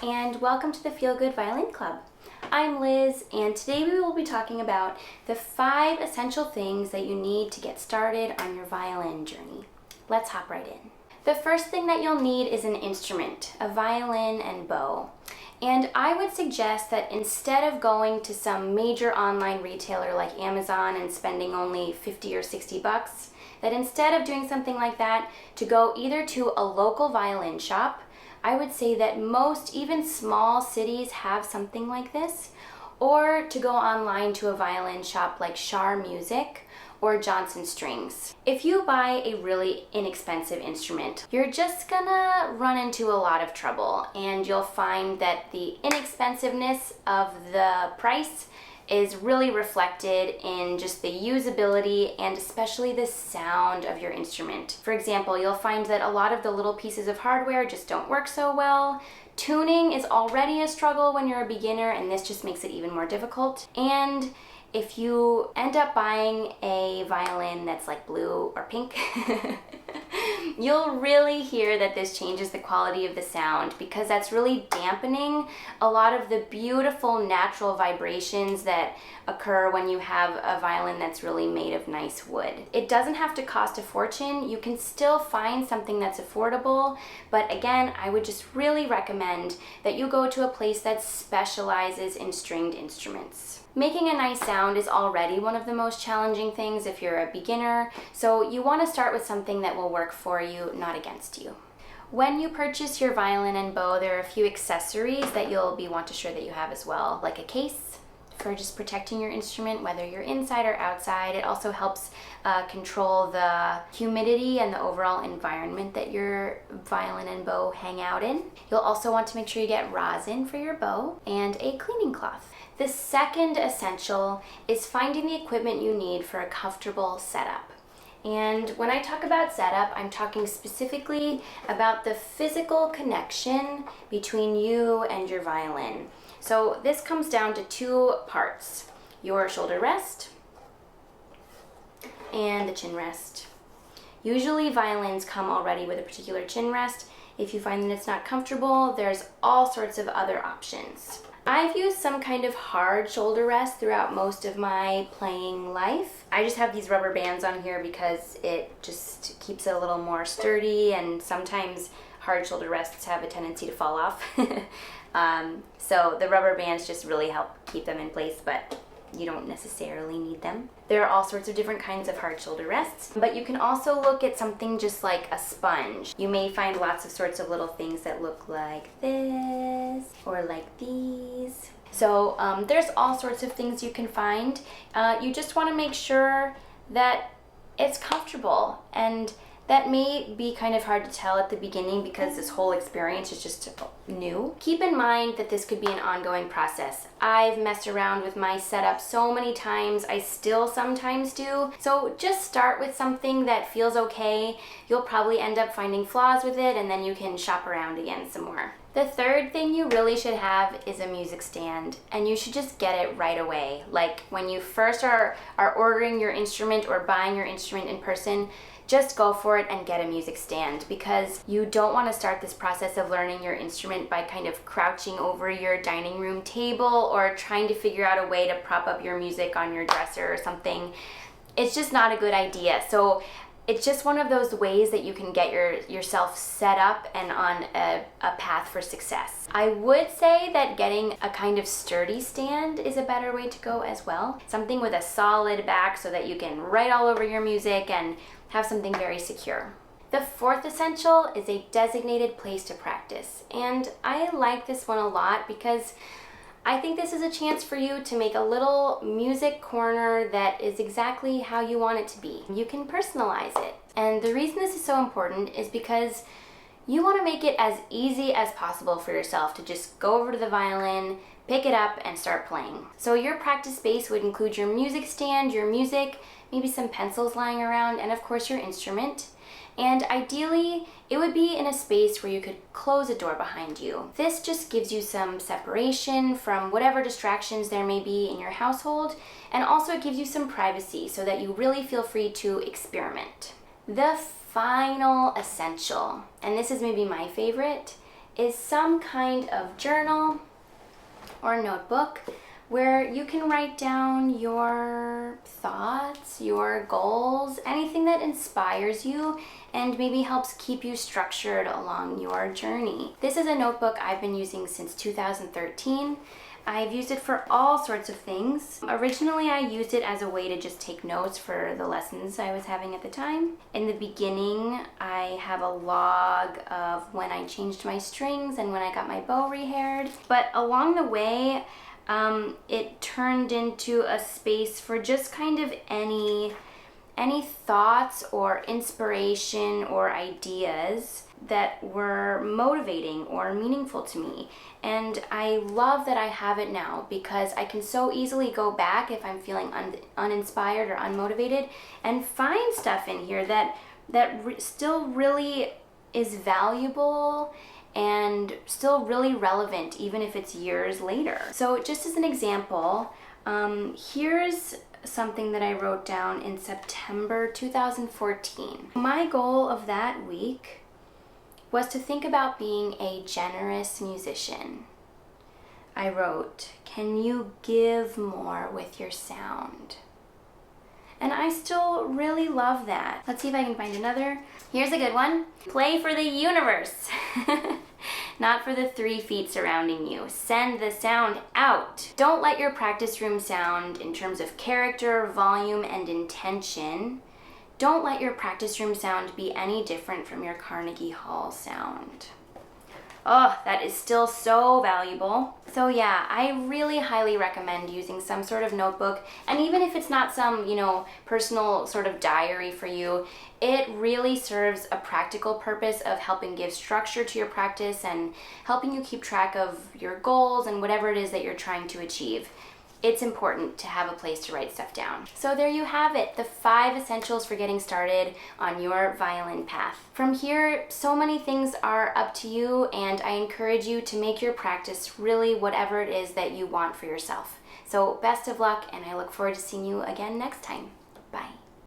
and welcome to the Feel-Good Violin Club. I'm Liz, and today we will be talking about the 5 essential things that you need to get started on your violin journey. Let's hop right in. The first thing that you'll need is an instrument, a violin and bow. And I would suggest that instead of going to some major online retailer like Amazon and spending only 50 or 60 bucks, that instead of doing something like that, to go either to a local violin shop. I would say that most, even small cities, have something like this, or to go online to a violin shop like Shar Music or Johnson Strings. If you buy a really inexpensive instrument, you're just gonna run into a lot of trouble, and you'll find that the inexpensiveness of the price is really reflected in just the usability and especially the sound of your instrument. For example, you'll find that a lot of the little pieces of hardware just don't work so well. Tuning is already a struggle when you're a beginner, and this just makes it even more difficult. And if you end up buying a violin that's like blue or pink, you'll really hear that this changes the quality of the sound, because that's really dampening a lot of the beautiful natural vibrations that occur when you have a violin that's really made of nice wood. It doesn't have to cost a fortune. You can still find something that's affordable, but again, I would just really recommend that you go to a place that specializes in stringed instruments. Making a nice sound is already one of the most challenging things if you're a beginner, so you want to start with something that will work for you, not against you. When you purchase your violin and bow, there are a few accessories that you'll want to sure that you have as well, like a case for just protecting your instrument, whether you're inside or outside. It also helps control the humidity and the overall environment that your violin and bow hang out in. You'll also want to make sure you get rosin for your bow and a cleaning cloth. The second essential is finding the equipment you need for a comfortable setup. And when I talk about setup, I'm talking specifically about the physical connection between you and your violin. So this comes down to 2 parts: your shoulder rest and the chin rest. Usually violins come already with a particular chin rest. If you find that it's not comfortable, there's all sorts of other options. I've used some kind of hard shoulder rest throughout most of my playing life. I just have these rubber bands on here because it just keeps it a little more sturdy, and sometimes hard shoulder rests have a tendency to fall off. So the rubber bands just really help keep them in place, but you don't necessarily need them. There are all sorts of different kinds of hard shoulder rests, but you can also look at something just like a sponge. You may find lots of sorts of little things that look like this or like these. So there's all sorts of things you can find. You just want to make sure that it's comfortable, and that may be kind of hard to tell at the beginning because this whole experience is just new. Keep in mind that this could be an ongoing process. I've messed around with my setup so many times. I still sometimes do. So just start with something that feels okay. You'll probably end up finding flaws with it, and then you can shop around again some more. The third thing you really should have is a music stand, and you should just get it right away. Like when you first are ordering your instrument or buying your instrument in person, just go for it and get a music stand, because you don't want to start this process of learning your instrument by kind of crouching over your dining room table or trying to figure out a way to prop up your music on your dresser or something. It's just not a good idea. So it's just one of those ways that you can get yourself set up and on a path for success. I would say that getting a kind of sturdy stand is a better way to go as well. Something with a solid back so that you can write all over your music and have something very secure. The fourth essential is a designated place to practice. And I like this one a lot because I think this is a chance for you to make a little music corner that is exactly how you want it to be. You can personalize it. And the reason this is so important is because you want to make it as easy as possible for yourself to just go over to the violin, pick it up, and start playing. So your practice space would include your music stand, your music, maybe some pencils lying around, and of course your instrument. And ideally, it would be in a space where you could close a door behind you. This just gives you some separation from whatever distractions there may be in your household, and also it gives you some privacy so that you really feel free to experiment. The final essential, and this is maybe my favorite, is some kind of journal or notebook where you can write down your thoughts, your goals, anything that inspires you and maybe helps keep you structured along your journey. This is a notebook I've been using since 2013. I've used it for all sorts of things. Originally, I used it as a way to just take notes for the lessons I was having at the time. In the beginning, I have a log of when I changed my strings and when I got my bow rehaired. But along the way, it turned into a space for just kind of any thoughts or inspiration or ideas that were motivating or meaningful to me. And I love that I have it now because I can so easily go back if I'm feeling uninspired or unmotivated and find stuff in here that still really is valuable and still really relevant even if it's years later. So just as an example, here's something that I wrote down in September 2014. My goal of that week was to think about being a generous musician. I wrote, "Can you give more with your sound?" And I still really love that. Let's see if I can find another. Here's a good one. Play for the universe. Not for the 3 feet surrounding you. Send the sound out. Don't let your practice room sound in terms of character, volume, and intention. Don't let your practice room sound be any different from your Carnegie Hall sound. Oh, that is still so valuable. So yeah, I really highly recommend using some sort of notebook, and even if it's not some, personal sort of diary for you, it really serves a practical purpose of helping give structure to your practice and helping you keep track of your goals and whatever it is that you're trying to achieve. It's important to have a place to write stuff down. So there you have it, the 5 essentials for getting started on your violin path. From here, so many things are up to you, and I encourage you to make your practice really whatever it is that you want for yourself. So best of luck, and I look forward to seeing you again next time. Bye.